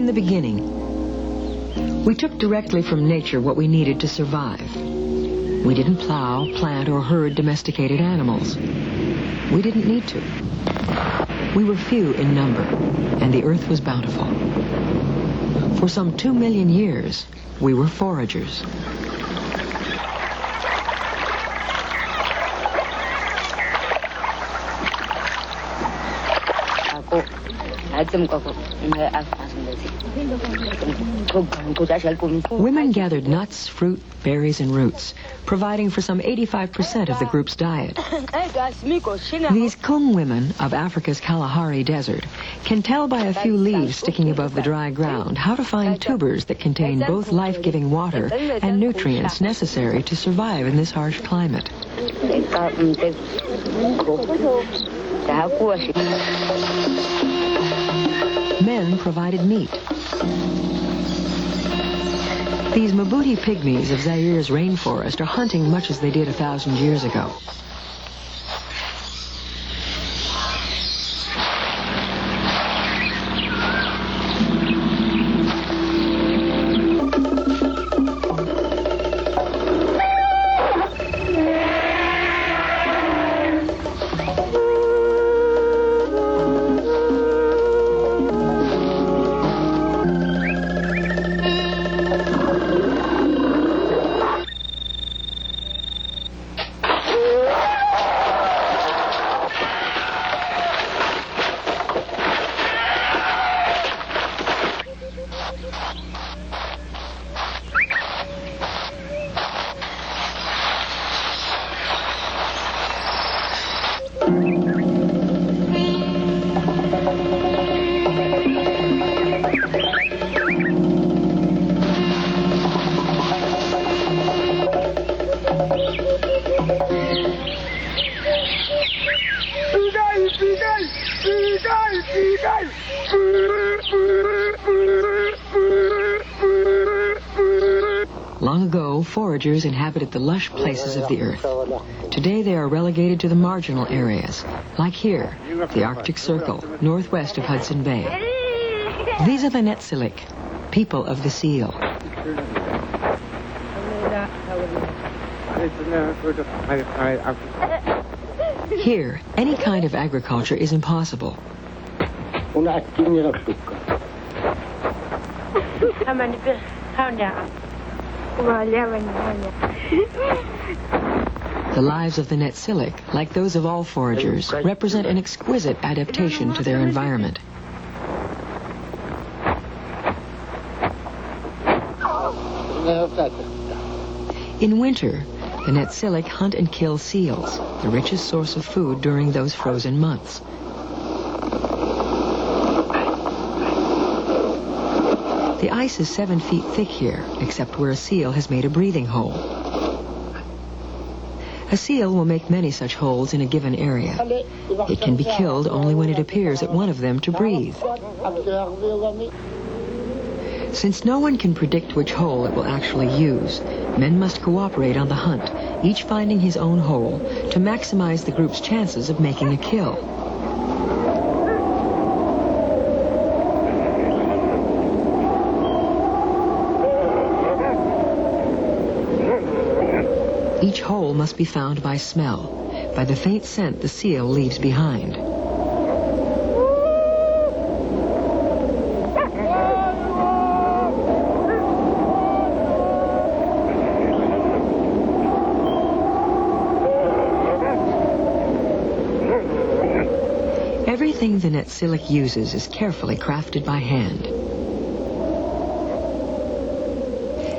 in the beginning, we took directly from nature what we needed to survive. We didn't plow, plant, or herd domesticated animals. We didn't need to. We were few in number, and the earth was bountiful. For some 2 million years, we were foragers. Women gathered nuts, fruit, berries, and roots, providing for some 85% of the group's diet. These Kung women of Africa's Kalahari Desert can tell by a few leaves sticking above the dry ground how to find tubers that contain both life-giving water and nutrients necessary to survive in this harsh climate. Men provided meat. These Mabuti pygmies of Zaire's rainforest are hunting much as they did 1,000 years ago. Long ago, foragers inhabited the lush places of the earth. Today they are relegated to the marginal areas, like here, the Arctic Circle, northwest of Hudson Bay. These are the Netsilik, people of the seal. Here, any kind of agriculture is impossible. The lives of the Netsilik, like those of all foragers, represent an exquisite adaptation to their environment. In winter, the Netsilik hunt and kill seals, the richest source of food during those frozen months. The ice is 7 feet thick here, except where a seal has made a breathing hole. A seal will make many such holes in a given area. It can be killed only when it appears at one of them to breathe. Since no one can predict which hole it will actually use, men must cooperate on the hunt, each finding his own hole, to maximize the group's chances of making a kill. Each hole must be found by smell, by the faint scent the seal leaves behind. Everything the Netsilik uses is carefully crafted by hand.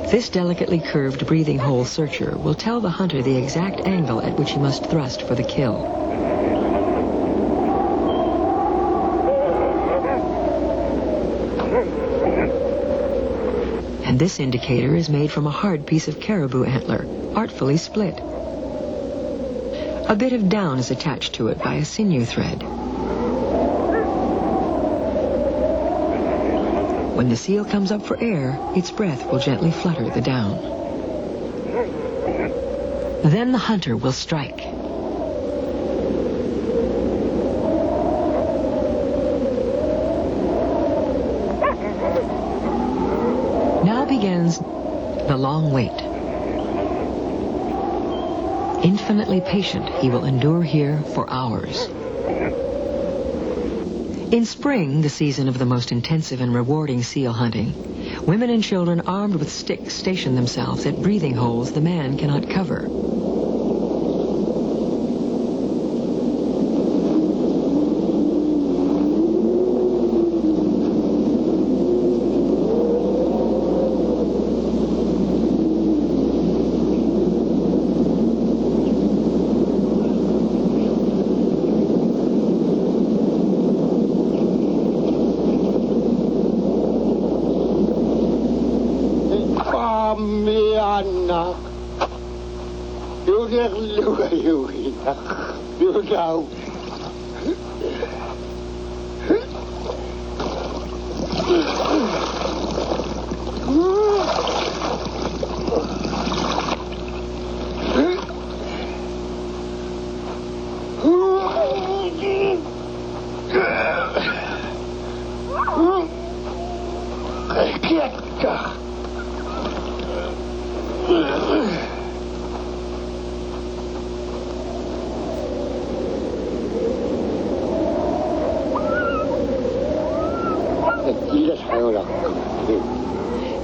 This delicately curved breathing hole searcher will tell the hunter the exact angle at which he must thrust for the kill. And this indicator is made from a hard piece of caribou antler, artfully split. A bit of down is attached to it by a sinew thread. When the seal comes up for air, its breath will gently flutter the down. Then the hunter will strike. begins the long wait. Infinitely patient, he will endure here for hours. In spring, the season of the most intensive and rewarding seal hunting, women and children armed with sticks station themselves at breathing holes the man cannot cover.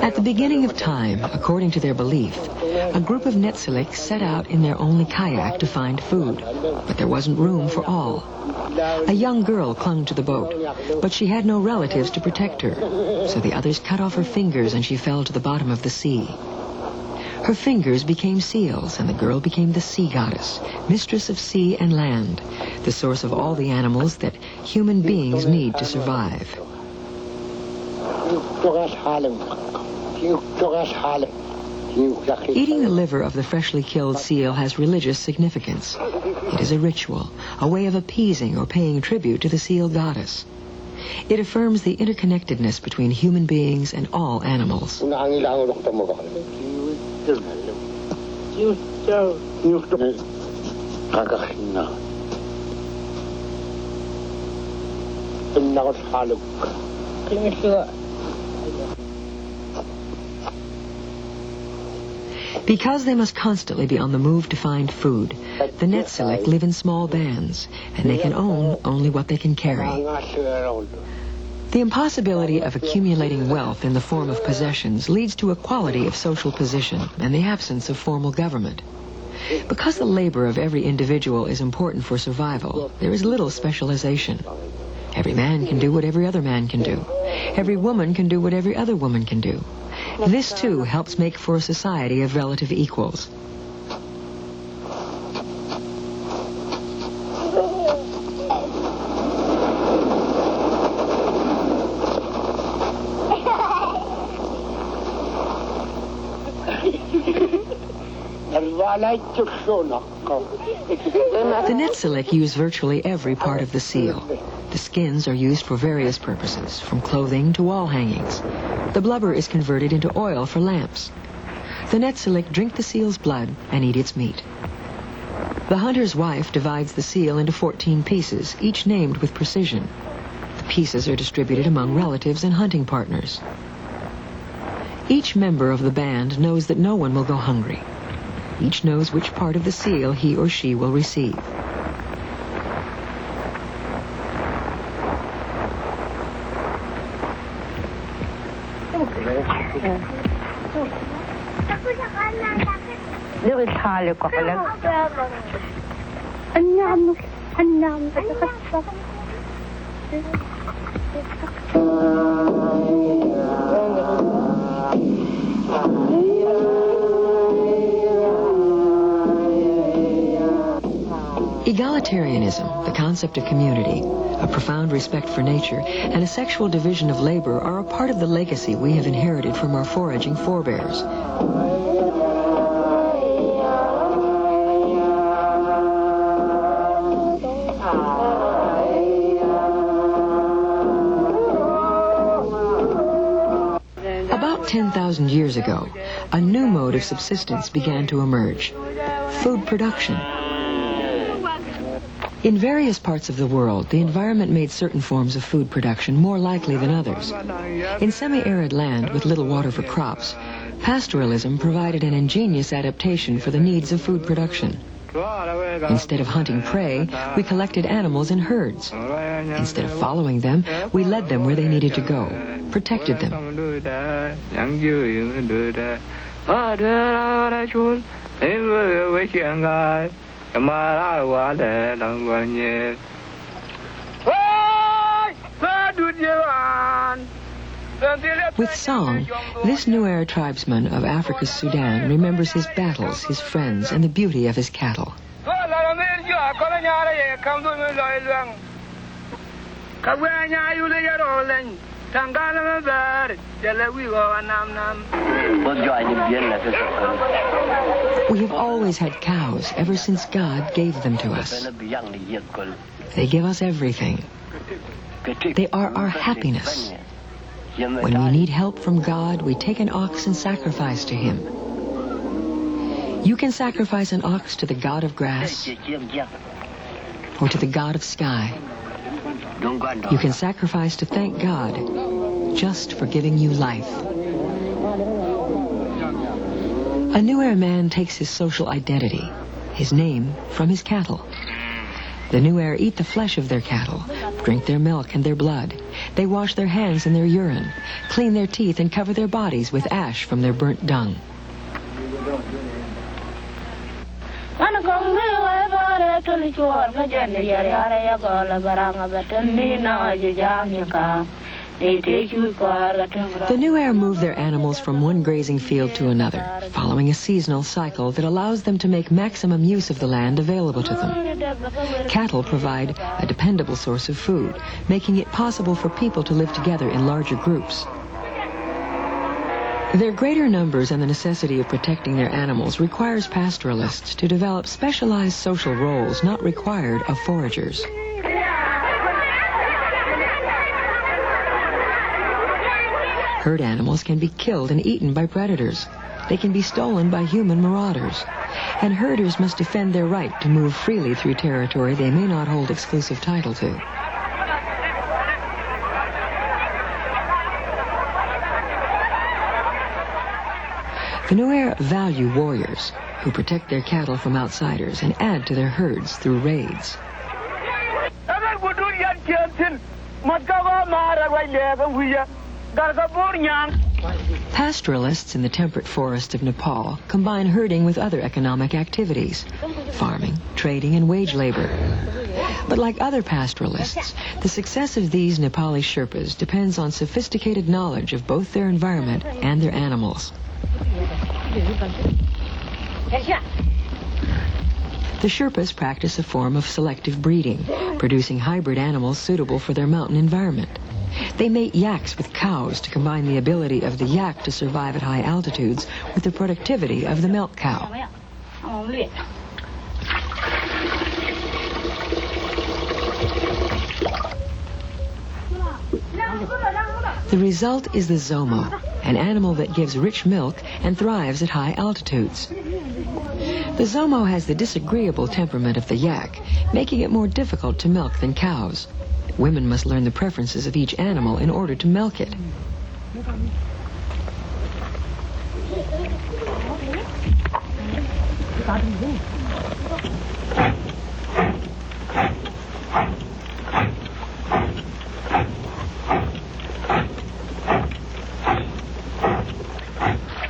At the beginning of time, according to their belief, a group of Netzilik set out in their only kayak to find food, but there wasn't room for all. A young girl clung to the boat, but she had no relatives to protect her, so the others cut off her fingers and she fell to the bottom of the sea. Her fingers became seals, and the girl became the sea goddess, mistress of sea and land, the source of all the animals that human beings need to survive. Eating the liver of the freshly killed seal has religious significance. It is a ritual, a way of appeasing or paying tribute to the seal goddess. It affirms the interconnectedness between human beings and all animals. Because they must constantly be on the move to find food, the Netzilik live in small bands, and they can own only what they can carry. The impossibility of accumulating wealth in the form of possessions leads to equality of social position and the absence of formal government. Because the labor of every individual is important for survival, there is little specialization. Every man can do what every other man can do. Every woman can do what every other woman can do. This, too, helps make for a society of relative equals. The Netzilik use virtually every part of the seal. The skins are used for various purposes, from clothing to wall hangings. The blubber is converted into oil for lamps. The Netzilik drink the seal's blood and eat its meat. The hunter's wife divides the seal into 14 pieces, each named with precision. The pieces are distributed among relatives and hunting partners. Each member of the band knows that no one will go hungry. Each knows which part of the seal he or she will receive. Egalitarianism, the concept of community, a profound respect for nature, and a sexual division of labor are a part of the legacy we have inherited from our foraging forebears. About 10,000 years ago, a new mode of subsistence began to emerge: food production. In various parts of the world, the environment made certain forms of food production more likely than others. In semi-arid land with little water for crops, Pastoralism provided an ingenious adaptation for the needs of food production. Instead of hunting prey, we collected animals in herds. Instead of following them, we led them where they needed to go, protected them. With song, this New Era tribesman of Africa's Sudan remembers his battles, his friends, and the beauty of his cattle. We have always had cows ever since God gave them to us. They give us everything. They are our happiness. When we need help from God, we take an ox and sacrifice to him. You can sacrifice an ox to the god of grass or to the god of sky. You can sacrifice to thank God just for giving you life. A New Era man takes his social identity, his name, from his cattle. The New Era eat the flesh of their cattle, drink their milk and their blood. They wash their hands in their urine, clean their teeth, and cover their bodies with ash from their burnt dung. The New Era move their animals from one grazing field to another, following a seasonal cycle that allows them to make maximum use of the land available to them. Cattle provide a dependable source of food, making it possible for people to live together in larger groups. Their greater numbers and the necessity of protecting their animals requires pastoralists to develop specialized social roles not required of foragers. Herd animals can be killed and eaten by predators. They can be stolen by human marauders. And herders must defend their right to move freely through territory they may not hold exclusive title to. The New Era value warriors who protect their cattle from outsiders and add to their herds through raids. Pastoralists in the temperate forests of Nepal combine herding with other economic activities, farming, trading, and wage labor. But like other pastoralists, the success of these Nepali Sherpas depends on sophisticated knowledge of both their environment and their animals. The Sherpas practice a form of selective breeding, producing hybrid animals suitable for their mountain environment. They mate yaks with cows to combine the ability of the yak to survive at high altitudes with the productivity of the milk cow. The result is the zomo, an animal that gives rich milk and thrives at high altitudes. The zomo has the disagreeable temperament of the yak, making it more difficult to milk than cows. Women must learn the preferences of each animal in order to milk it.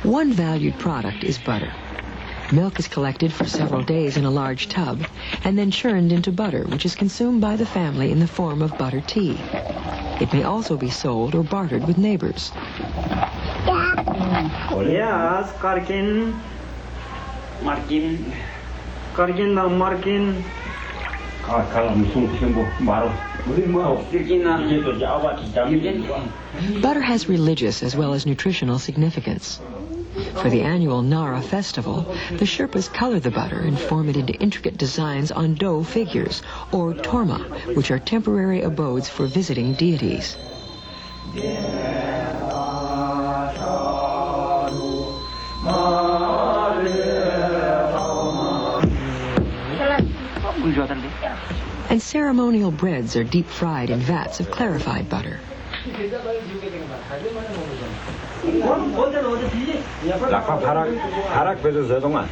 One valued product is butter. Milk is collected for several days in a large tub and then churned into butter, which is consumed by the family in the form of butter tea. It may also be sold or bartered with neighbors. Yes, Karkin. Butter has religious as well as nutritional significance. For the annual Nara festival, the Sherpas color the butter and form it into intricate designs on dough figures, or torma, which are temporary abodes for visiting deities. And ceremonial breads are deep fried in vats of clarified butter. Lạc Parak bây giờ đúng không?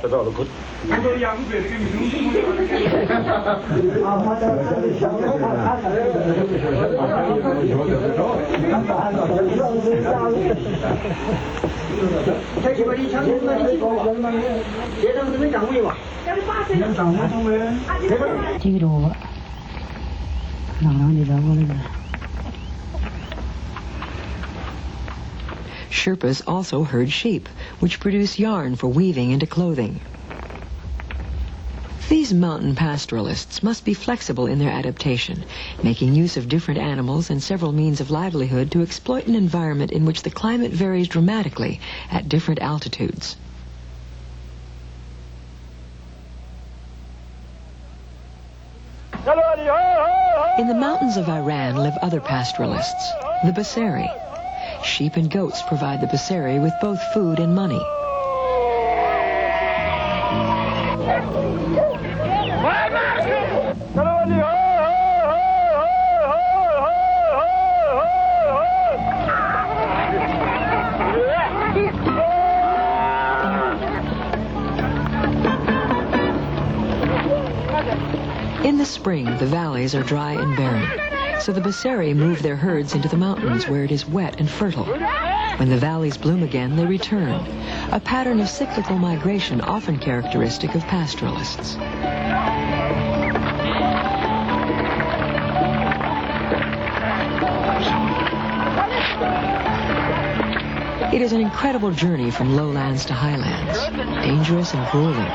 Bây giờ là good. Sherpas also herd sheep, which produce yarn for weaving into clothing. These mountain pastoralists must be flexible in their adaptation, making use of different animals and several means of livelihood to exploit an environment in which the climate varies dramatically at different altitudes. In the mountains of Iran live other pastoralists, the Basari. Sheep and goats provide the Basari with both food and money. In the spring, the valleys are dry and barren, so the Basari move their herds into the mountains where it is wet and fertile. When the valleys bloom again, they return, a pattern of cyclical migration often characteristic of pastoralists. It is an incredible journey from lowlands to highlands, dangerous and grueling.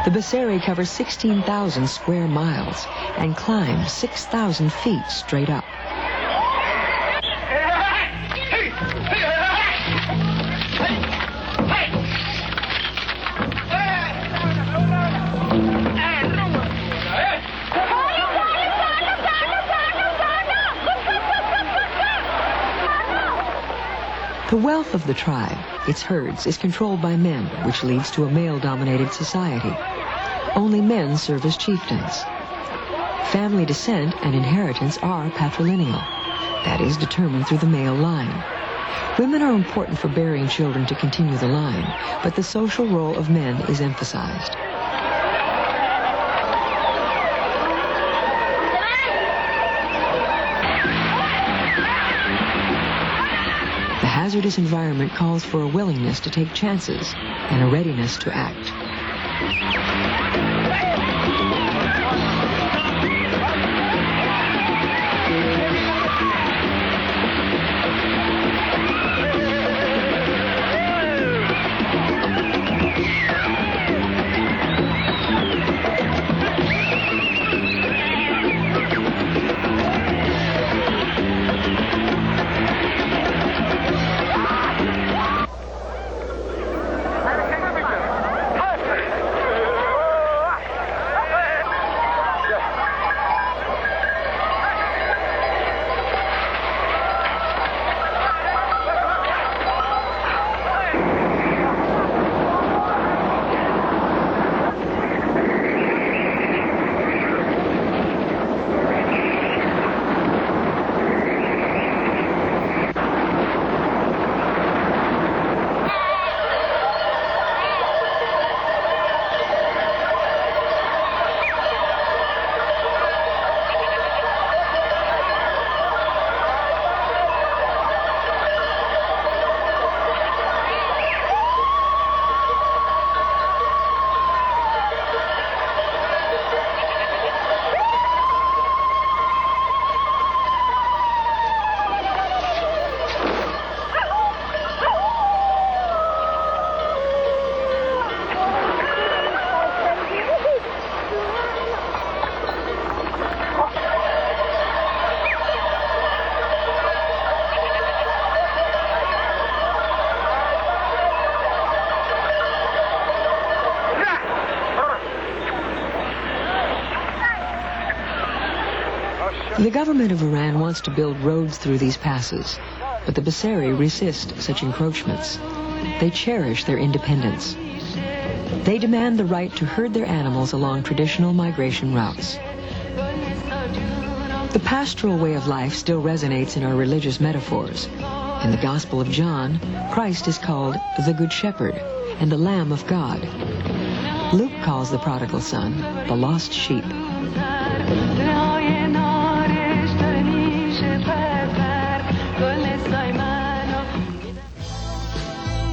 The Basari covers 16,000 square miles and climbs 6,000 feet straight up. The wealth of the tribe, its herds, is controlled by men, which leads to a male-dominated society. Only men serve as chieftains. Family descent and inheritance are patrilineal, that is, determined through the male line. Women are important for bearing children to continue the line, but the social role of men is emphasized. The hazardous environment calls for a willingness to take chances and a readiness to act. The government of Iran wants to build roads through these passes, but the Basari resist such encroachments. They cherish their independence. They demand the right to herd their animals along traditional migration routes. The pastoral way of life still resonates in our religious metaphors. In the Gospel of John, Christ is called the Good Shepherd and the Lamb of God. Luke calls the prodigal son the lost sheep.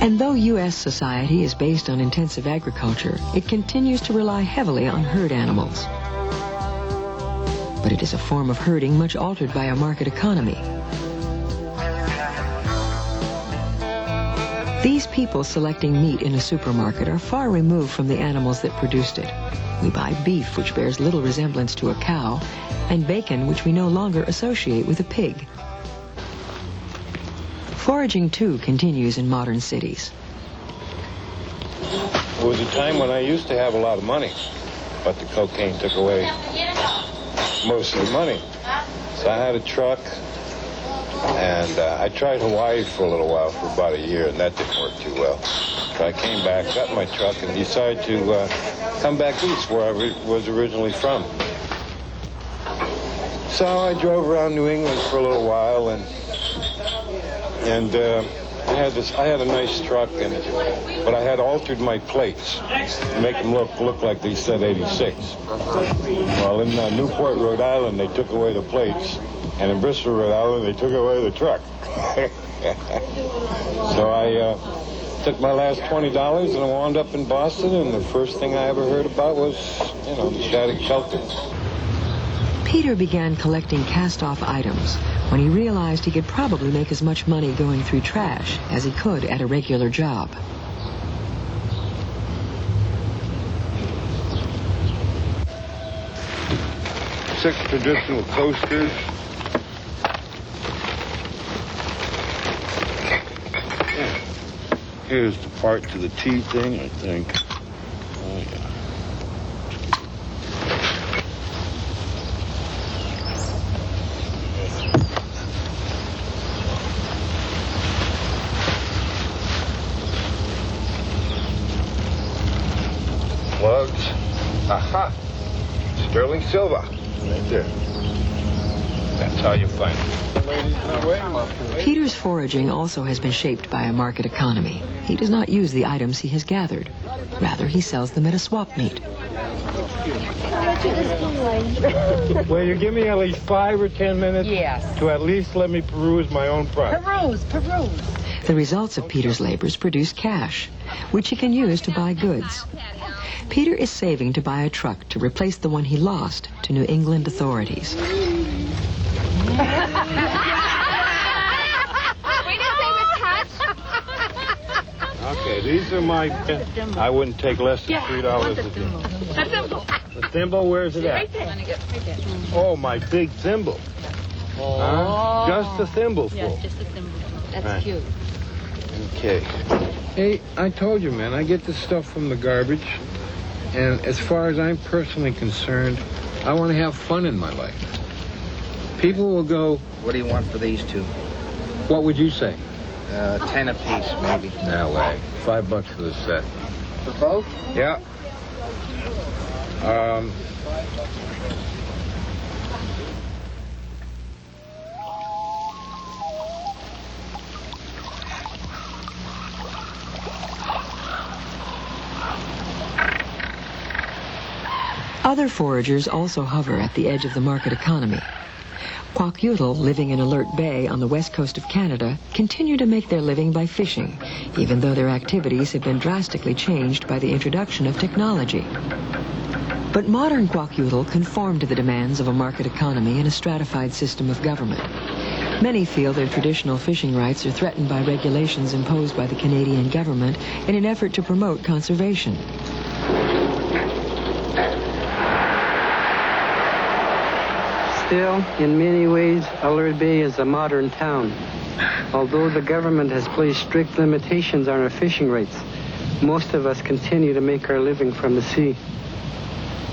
And though U.S. society is based on intensive agriculture, it continues to rely heavily on herd animals. But it is a form of herding much altered by a market economy. These people selecting meat in a supermarket are far removed from the animals that produced it. We buy beef, which bears little resemblance to a cow, and bacon, which we no longer associate with a pig. Foraging, too, continues in modern cities. There was a time when I used to have a lot of money, but the cocaine took away most of the money. So I had a truck, and I tried Hawaii for a little while, for about a year, and that didn't work too well. So I came back, got my truck, and decided to come back east, where I was originally from. So I drove around New England for a little while, and I had a nice truck, but I had altered my plates to make them look like they said 86. Well, in Newport, Rhode Island, they took away the plates, and in Bristol, Rhode Island, they took away the truck. So I took my last $20 and I wound up in Boston, and the first thing I ever heard about was, the Shattuck shelter. Peter began collecting cast-off items when he realized he could probably make as much money going through trash as he could at a regular job. Six traditional coasters. Here's the part to the tea thing, I think. Oh, yeah. Plugs. Aha! Sterling silver. Right there. That's how you find it. Peter's foraging also has been shaped by a market economy. He does not use the items he has gathered. Rather, he sells them at a swap meet. Will you give me at least 5 or 10 minutes? Yes. To at least let me peruse my own product? Peruse. The results of Peter's labors produce cash, which he can use to buy goods. Peter is saving to buy a truck to replace the one he lost to New England authorities. Okay, these are my... I wouldn't take less than $3 a day. The thimble. The thimble, where's it at? Right there. Oh, my big thimble. Oh. Just the thimble full. Yeah, just the thimble. That's Right. cute. Okay. Hey, I told you, man, I get this stuff from the garbage. And as far as I'm personally concerned, I want to have fun in my life. People will go... What do you want for these two? What would you say? 10 apiece, maybe. No way. $5 for the set. For both? Yeah. Other foragers also hover at the edge of the market economy. Kwakutl, living in Alert Bay on the west coast of Canada, continue to make their living by fishing, even though their activities have been drastically changed by the introduction of technology. But modern Kwakutl conform to the demands of a market economy and a stratified system of government. Many feel their traditional fishing rights are threatened by regulations imposed by the Canadian government in an effort to promote conservation. Still, in many ways, Alert Bay is a modern town. Although the government has placed strict limitations on our fishing rights, most of us continue to make our living from the sea.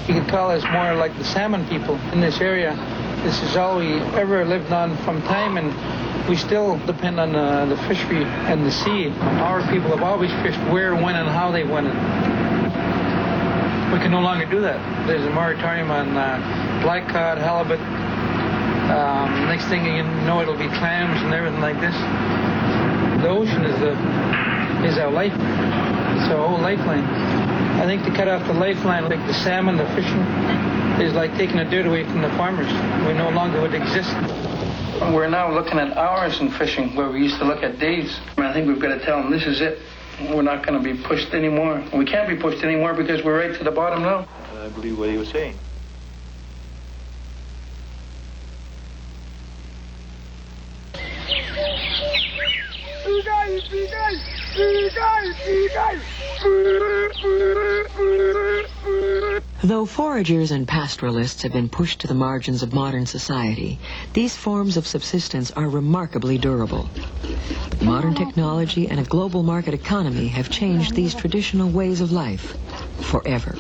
You could call us more like the salmon people in this area. This is all we ever lived on from time, and we still depend on the fishery and the sea. Our people have always fished where, when, and how they went. We can no longer do that. There's a moratorium on black cod, halibut, Next thing you know, it'll be clams and everything like this. The ocean is our life. It's our whole lifeline. I think to cut off the lifeline, like the salmon, the fishing, is like taking the dirt away from the farmers. We no longer would exist. We're now looking at hours in fishing where we used to look at days. I think we've got to tell them this is it. We're not going to be pushed anymore. We can't be pushed anymore because we're right to the bottom now. I believe what he was saying. Though foragers and pastoralists have been pushed to the margins of modern society, these forms of subsistence are remarkably durable. Modern technology and a global market economy have changed these traditional ways of life forever.